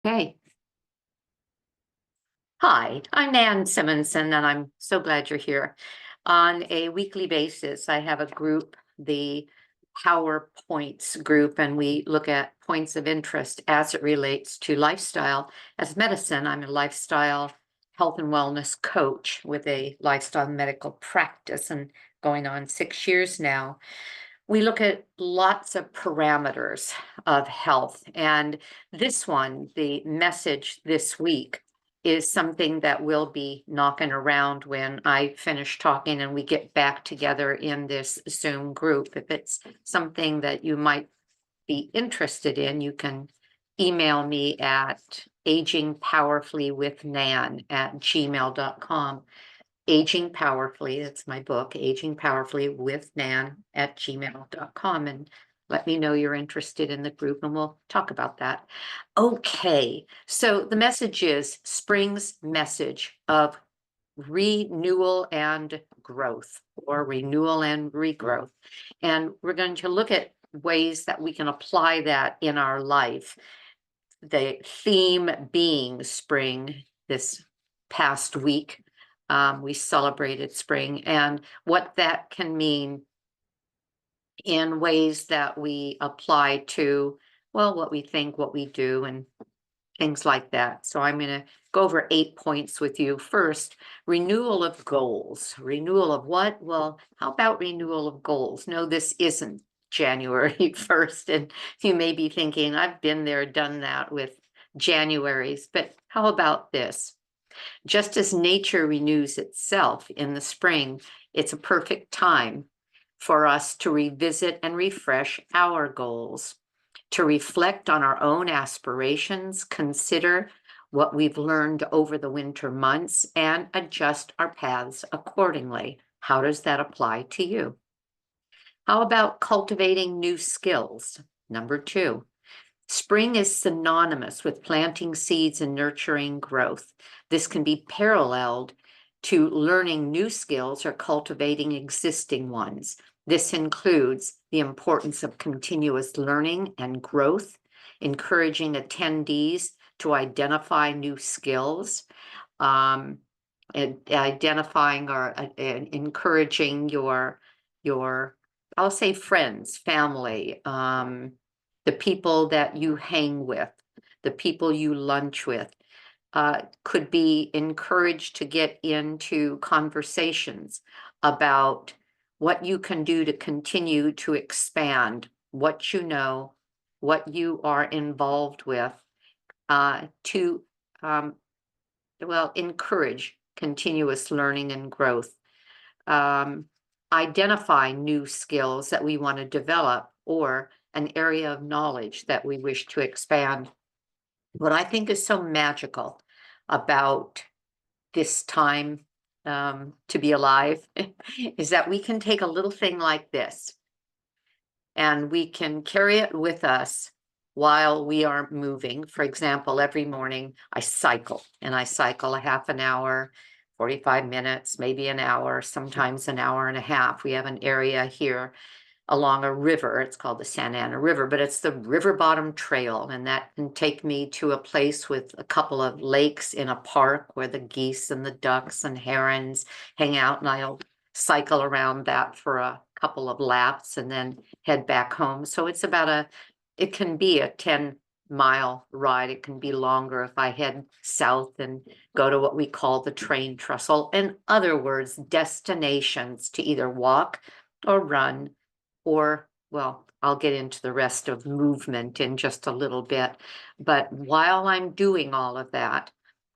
Okay. Hi, I'm Nan Simonson, and I'm so glad you're here. On a weekly basis, I have a group, the Power Points group, and we look at points of interest as it relates to lifestyle. As medicine, I'm a lifestyle health and wellness coach with a lifestyle medical practice and going on 6 years now. We look at lots of parameters of health, and this one, the message this week, is something that we'll be knocking around when I finish talking and we get back together in this Zoom group. If it's something that you might be interested in, you can email me at agingpowerfully@gmail.com. Aging Powerfully, that's my book, Aging Powerfully with Nan @gmail.com. And let me know you're interested in the group and we'll talk about that. Okay, so the message is spring's message of renewal and growth, or renewal and regrowth. And we're going to look at ways that we can apply that in our life. The theme being spring this past week. We celebrated spring and what that can mean in ways that we apply to, well, what we think, what we do, and things like that. So I'm going to go over 8 points with you. First, renewal of goals. Renewal of what? Well, how about renewal of goals? No, this isn't January 1st. And you may be thinking, I've been there, done that with January's, but how about this? Just as nature renews itself in the spring, it's a perfect time for us to revisit and refresh our goals, to reflect on our own aspirations, consider what we've learned over the winter months, and adjust our paths accordingly. How does that apply to you? How about cultivating new skills? Number 2. Spring is synonymous with planting seeds and nurturing growth. This can be paralleled to learning new skills or cultivating existing ones. This includes the importance of continuous learning and growth, encouraging attendees to identify new skills, and identifying or encouraging your, I'll say friends, family, the people that you hang with, the people you lunch with, could be encouraged to get into conversations about what you can do to continue to expand what you know, what you are involved with, to, encourage continuous learning and growth. Identify new skills that we want to develop or an area of knowledge that we wish to expand. What I think is so magical about this time to be alive is that we can take a little thing like this and we can carry it with us while we are moving. For example, every morning I cycle, and I cycle a half an hour, 45 minutes, maybe an hour, sometimes an hour and a half. We have an area here along a river. It's called the Santa Ana River, but it's the River Bottom Trail, and that can take me to a place with a couple of lakes in a park where the geese and the ducks and herons hang out, and I'll cycle around that for a couple of laps and then head back home. So it's it can be a 10-mile ride. It can be longer if I head south and go to what we call the train trestle. In other words, destinations to either walk or run, or, well, I'll get into the rest of movement in just a little bit. But while I'm doing all of that,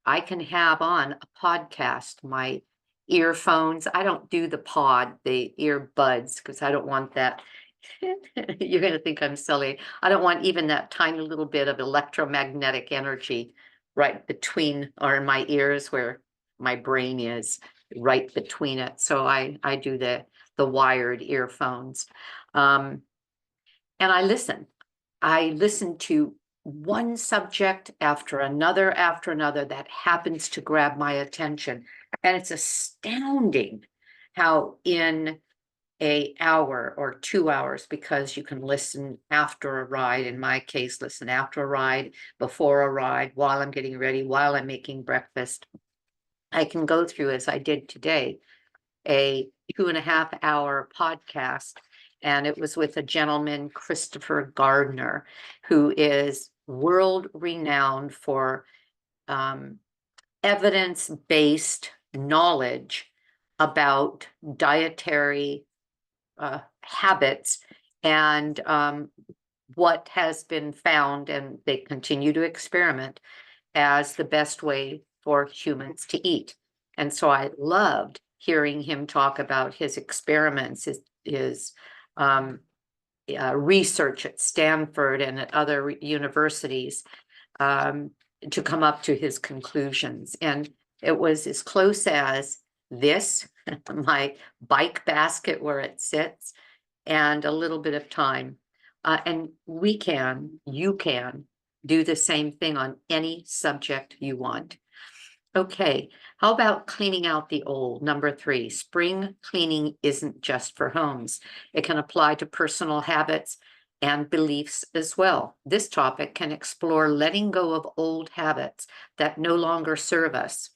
I can have on a podcast, my earphones. I don't do the earbuds, because I don't want that. You're going to think I'm silly. I don't want even that tiny little bit of electromagnetic energy right between, or in my ears where my brain is, right between it. So I do the wired earphones. And I listen to one subject after another that happens to grab my attention. And it's astounding how in an hour or 2 hours, because you can listen after a ride. In my case, listen after a ride, before a ride, while I'm getting ready, while I'm making breakfast. I can go through, as I did today, a 2.5 hour podcast, and it was with a gentleman, Christopher Gardner, who is world renowned for evidence-based knowledge about dietary habits and what has been found, and they continue to experiment, as the best way for humans to eat. And so I loved hearing him talk about his experiments, his research at Stanford and at other universities, to come up to his conclusions. And it was as close as this, my bike basket where it sits, and a little bit of time. And you can do the same thing on any subject you want. Okay, how about cleaning out the old? Number 3, spring cleaning isn't just for homes. It can apply to personal habits and beliefs as well. This topic can explore letting go of old habits that no longer serve us,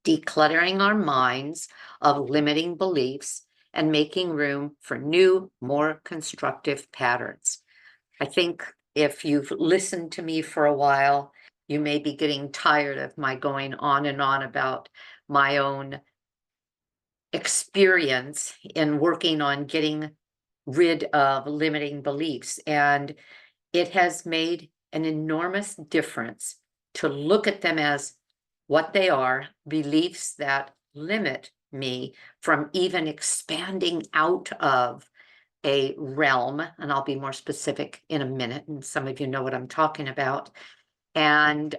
decluttering our minds of limiting beliefs, and making room for new, more constructive patterns. I think if you've listened to me for a while, you may be getting tired of my going on and on about my own experience in working on getting rid of limiting beliefs. And it has made an enormous difference to look at them as what they are, beliefs that limit me from even expanding out of a realm, and I'll be more specific in a minute, and some of you know what I'm talking about. And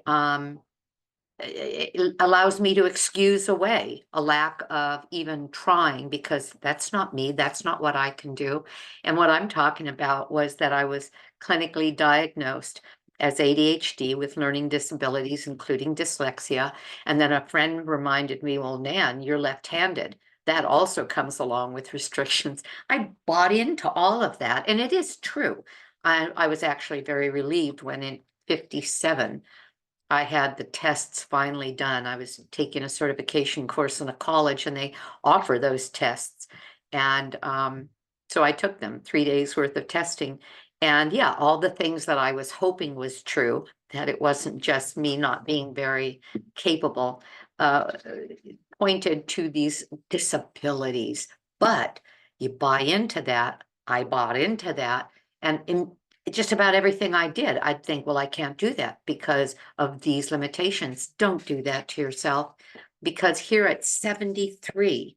it allows me to excuse away a lack of even trying, because that's not me, that's not what I can do. And what I'm talking about was that I was clinically diagnosed as ADHD with learning disabilities, including dyslexia. And then a friend reminded me, well, Nan, you're left-handed. That also comes along with restrictions. I bought into all of that, and it is true. I was actually very relieved when in 57, I had the tests finally done. I was taking a certification course in a college, and they offer those tests. And so I took them, 3 days worth of testing. And yeah, all the things that I was hoping was true, that it wasn't just me not being very capable, pointed to these disabilities. But you buy into that. I bought into that. And in just about everything I did, I'd think, well, I can't do that because of these limitations. Don't do that to yourself, because here at 73,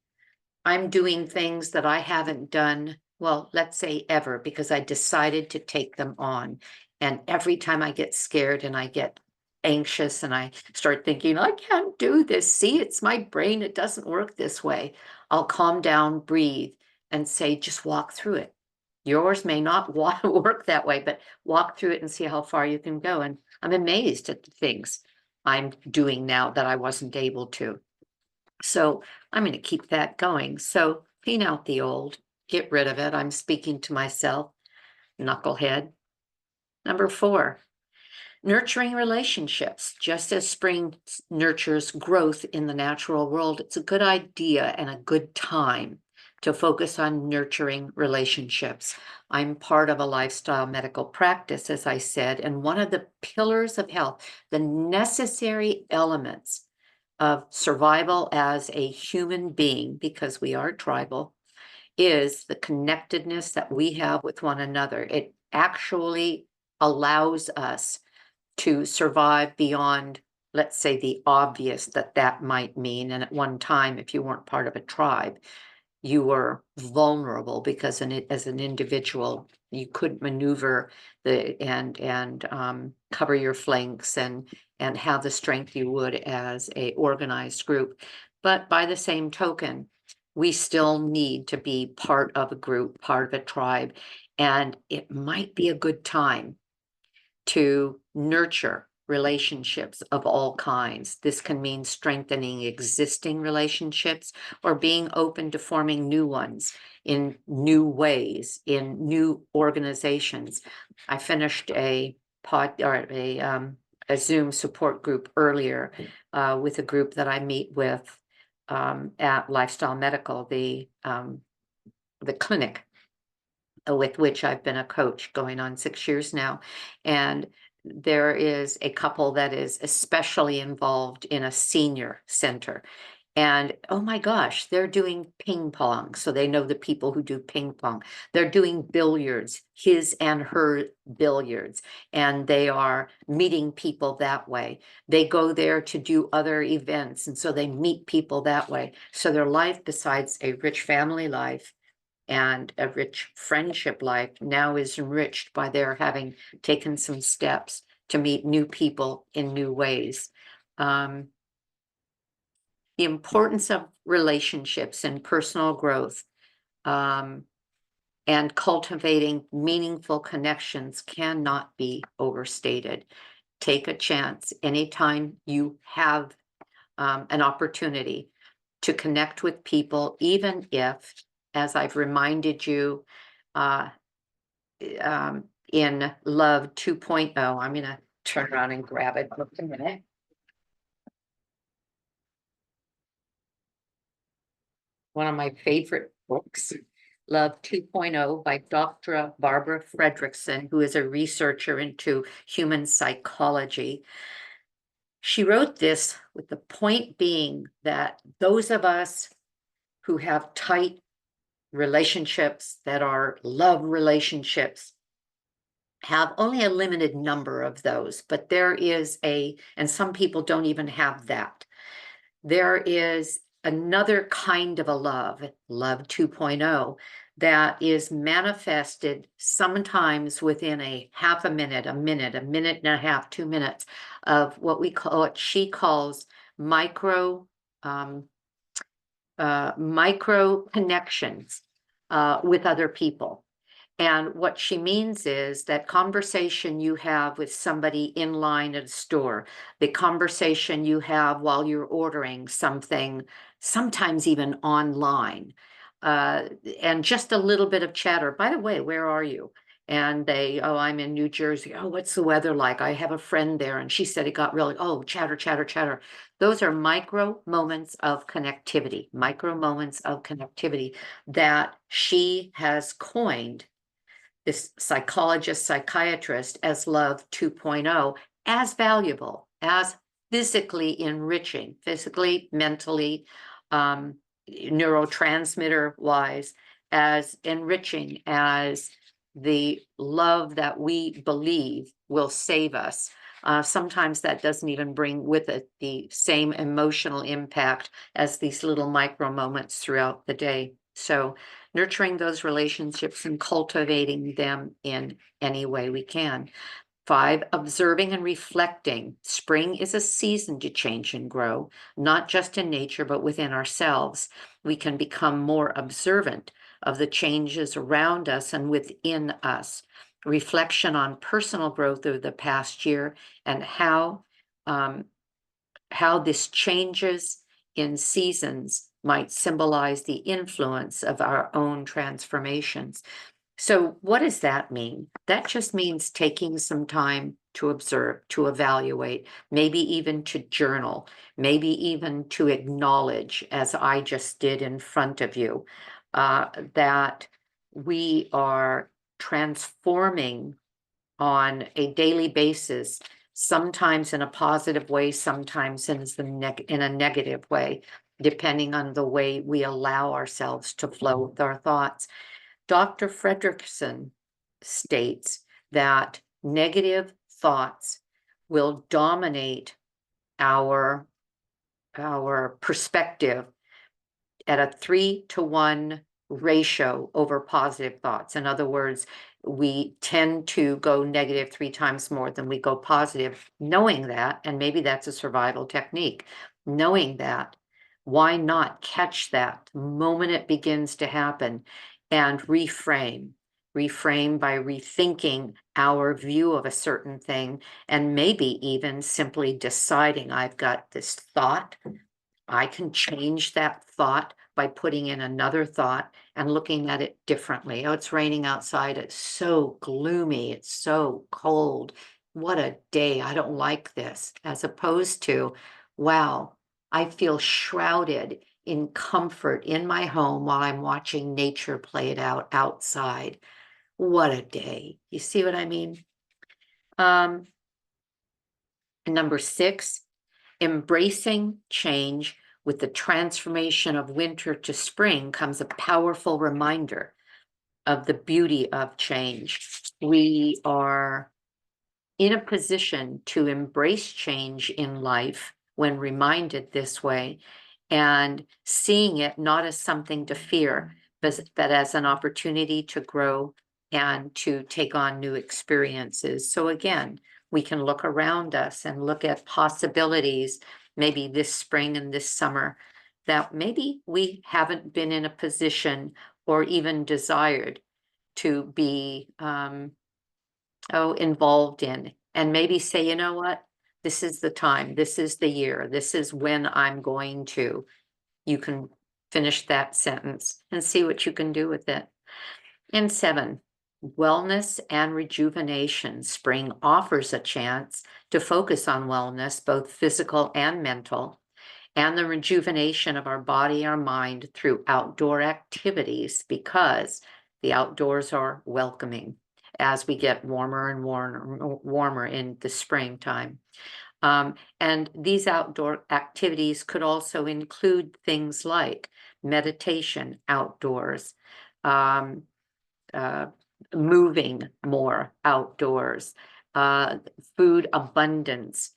I'm doing things that I haven't done, well, let's say ever, because I decided to take them on. And every time I get scared and I get anxious and I start thinking, I can't do this. See, it's my brain. It doesn't work this way. I'll calm down, breathe, and say, just walk through it. Yours may not work that way, but walk through it and see how far you can go. And I'm amazed at the things I'm doing now that I wasn't able to. So I'm going to keep that going. So clean out the old, get rid of it. I'm speaking to myself, knucklehead. Number 4, nurturing relationships. Just as spring nurtures growth in the natural world, it's a good idea and a good time to focus on nurturing relationships. I'm part of a lifestyle medical practice, as I said, and one of the pillars of health, the necessary elements of survival as a human being, because we are tribal, is the connectedness that we have with one another. It actually allows us to survive beyond, let's say, the obvious that might mean. And at one time, if you weren't part of a tribe, you were vulnerable because as an individual, you couldn't maneuver and cover your flanks and have the strength you would as a organized group. But by the same token, we still need to be part of a group, part of a tribe, and it might be a good time to nurture relationships of all kinds. This can mean strengthening existing relationships or being open to forming new ones in new ways, in new organizations. I finished a Zoom support group earlier with a group that I meet with at Lifestyle Medical, the clinic with which I've been a coach going on 6 years now. And there is a couple that is especially involved in a senior center. And oh my gosh, they're doing ping pong. So they know the people who do ping pong. They're doing billiards, his and her billiards, and they are meeting people that way. They go there to do other events, and so they meet people that way. So their life, besides a rich family life and a rich friendship life, now is enriched by their having taken some steps to meet new people in new ways. The importance of relationships and personal growth and cultivating meaningful connections cannot be overstated. Take a chance anytime you have an opportunity to connect with people, even if, as I've reminded you in Love 2.0, I'm going to turn around and grab it just a minute. One of my favorite books, Love 2.0 by Dr. Barbara Fredrickson, who is a researcher into human psychology. She wrote this with the point being that those of us who have tight relationships that are love relationships have only a limited number of those, but there is and some people don't even have that. There is another kind of a love 2.0, that is manifested sometimes within a half a minute, a minute and a half, 2 minutes of what she calls micro connections with other people. And what she means is that conversation you have with somebody in line at a store, the conversation you have while you're ordering something, sometimes even online, and just a little bit of chatter. By the way, where are you? And oh, I'm in New Jersey. Oh, what's the weather like? I have a friend there, and she said it got really, oh, chatter, chatter, chatter. Those are micro moments of connectivity, that she has coined, this psychologist, psychiatrist, as Love 2.0, as valuable, as physically enriching, physically, mentally, neurotransmitter wise, as enriching as the love that we believe will save us. Sometimes that doesn't even bring with it the same emotional impact as these little micro moments throughout the day. So nurturing those relationships and cultivating them in any way we can. 5, observing and reflecting. Spring is a season to change and grow, not just in nature, but within ourselves. We can become more observant of the changes around us and within us. Reflection on personal growth over the past year and how this changes in seasons might symbolize the influence of our own transformations. So what does that mean? That just means taking some time to observe, to evaluate, maybe even to journal, maybe even to acknowledge, as I just did in front of you, that we are transforming on a daily basis, sometimes in a positive way, sometimes in a negative way, depending on the way we allow ourselves to flow with our thoughts. Dr. Fredrickson states that negative thoughts will dominate our perspective at a 3-to-1 ratio over positive thoughts. In other words, we tend to go negative 3 times more than we go positive. Knowing that, and maybe that's a survival technique, knowing that, why not catch that the moment it begins to happen and reframe reframe by rethinking our view of a certain thing, and maybe even simply deciding I've got this thought. I can change that thought by putting in another thought and looking at it differently. Oh, it's raining outside. It's so gloomy. It's so cold. What a day. I don't like this. As opposed to, wow, I feel shrouded in comfort in my home while I'm watching nature play it out outside. What a day. You see what I mean? Number 6, embracing change. With the transformation of winter to spring comes a powerful reminder of the beauty of change. We are in a position to embrace change in life when reminded this way, and seeing it not as something to fear, but as an opportunity to grow and to take on new experiences. So again, we can look around us and look at possibilities, maybe this spring and this summer, that maybe we haven't been in a position or even desired to be involved in, and maybe say, you know what, this is the time, this is the year, this is when I'm going to. You can finish that sentence and see what you can do with it. And 7, wellness and rejuvenation. Spring offers a chance to focus on wellness, both physical and mental, and the rejuvenation of our body, our mind through outdoor activities, because the outdoors are welcoming as we get warmer and warmer in the springtime. And these outdoor activities could also include things like meditation outdoors, um, uh, moving more outdoors, food abundance,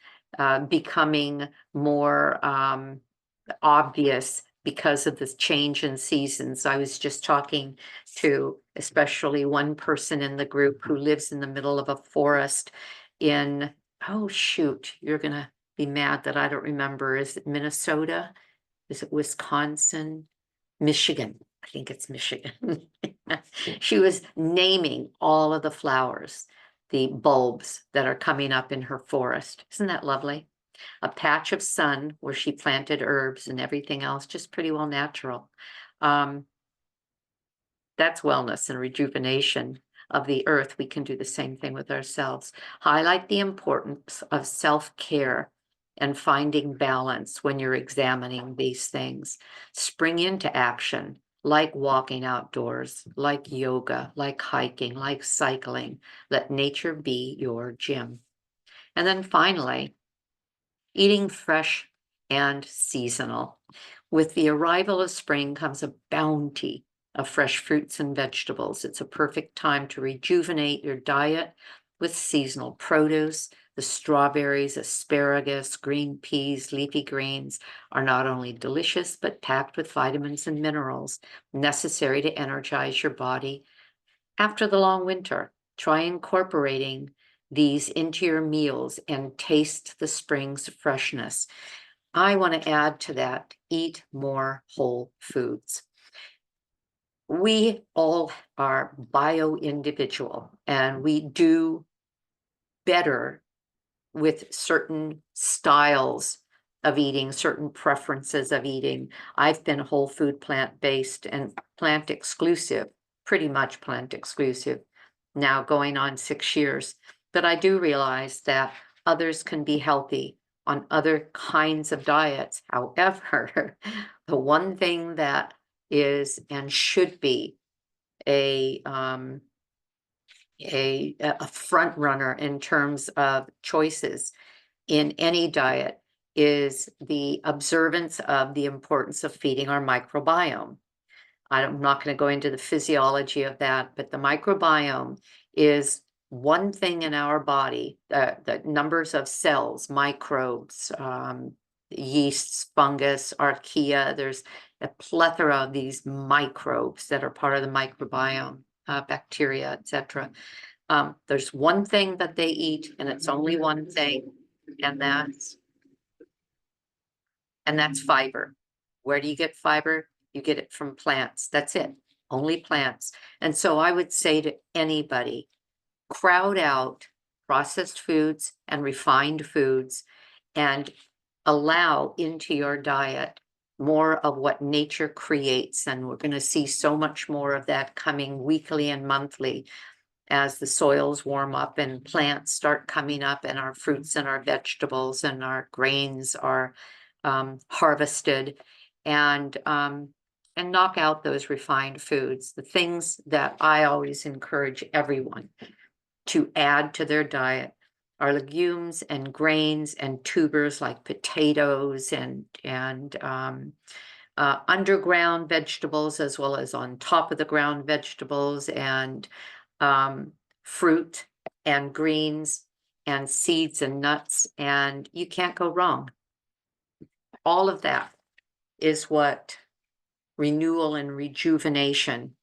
becoming more obvious because of the change in seasons. I was just talking to especially one person in the group who lives in the middle of a forest in, oh shoot, you're gonna be mad that I don't remember. Is it Minnesota? Is it Wisconsin? Michigan. I think it's Michigan. She was naming all of the flowers, the bulbs that are coming up in her forest. Isn't that lovely? A patch of sun where she planted herbs and everything else, just pretty well natural. That's wellness and rejuvenation of the earth. We can do the same thing with ourselves. Highlight the importance of self-care and finding balance when you're examining these things. Spring into action, like walking outdoors, like yoga, like hiking, like cycling. Let nature be your gym. And then finally, eating fresh and seasonal. With the arrival of spring comes a bounty of fresh fruits and vegetables. It's a perfect time to rejuvenate your diet with seasonal produce. The strawberries, asparagus, green peas, leafy greens are not only delicious, but packed with vitamins and minerals necessary to energize your body after the long winter. Try incorporating these into your meals and taste the spring's freshness. I want to add to that, eat more whole foods. We all are bio-individual, and we do better with certain styles of eating, certain preferences of eating. I've been whole food, plant-based, and plant exclusive, pretty much plant exclusive, now going on 6 years. But I do realize that others can be healthy on other kinds of diets. However, the one thing that is and should be a front runner in terms of choices in any diet is the observance of the importance of feeding our microbiome. I'm not going to go into the physiology of that, but the microbiome is one thing in our body, the numbers of cells, microbes, yeasts, fungus, archaea. There's a plethora of these microbes that are part of the microbiome, bacteria, etc. There's one thing that they eat, and it's only one thing, and that's fiber. Where do you get fiber? You get it from plants. That's it. only plants. And so I would say to anybody, crowd out processed foods and refined foods and allow into your diet more of what nature creates. And we're going to see so much more of that coming weekly and monthly as the soils warm up and plants start coming up and our fruits and our vegetables and our grains are harvested and knock out those refined foods. The things that I always encourage everyone to add to their diet are legumes and grains and tubers like potatoes and underground vegetables as well as on top of the ground vegetables and fruit and greens and seeds and nuts, and you can't go wrong. All of that is what renewal and rejuvenation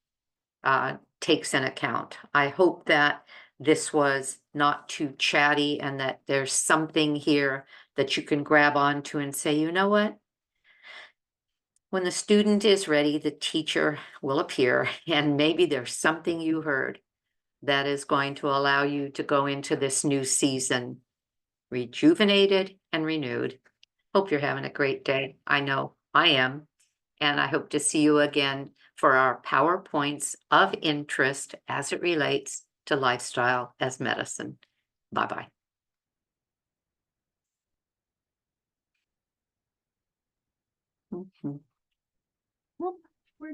takes in account. I hope that this was not too chatty and that there's something here that you can grab onto and say, you know what? When the student is ready, the teacher will appear, and maybe there's something you heard that is going to allow you to go into this new season rejuvenated and renewed. Hope you're having a great day. I know I am. And I hope to see you again for our PowerPoints of interest as it relates to lifestyle as medicine. Bye-bye. Mhm.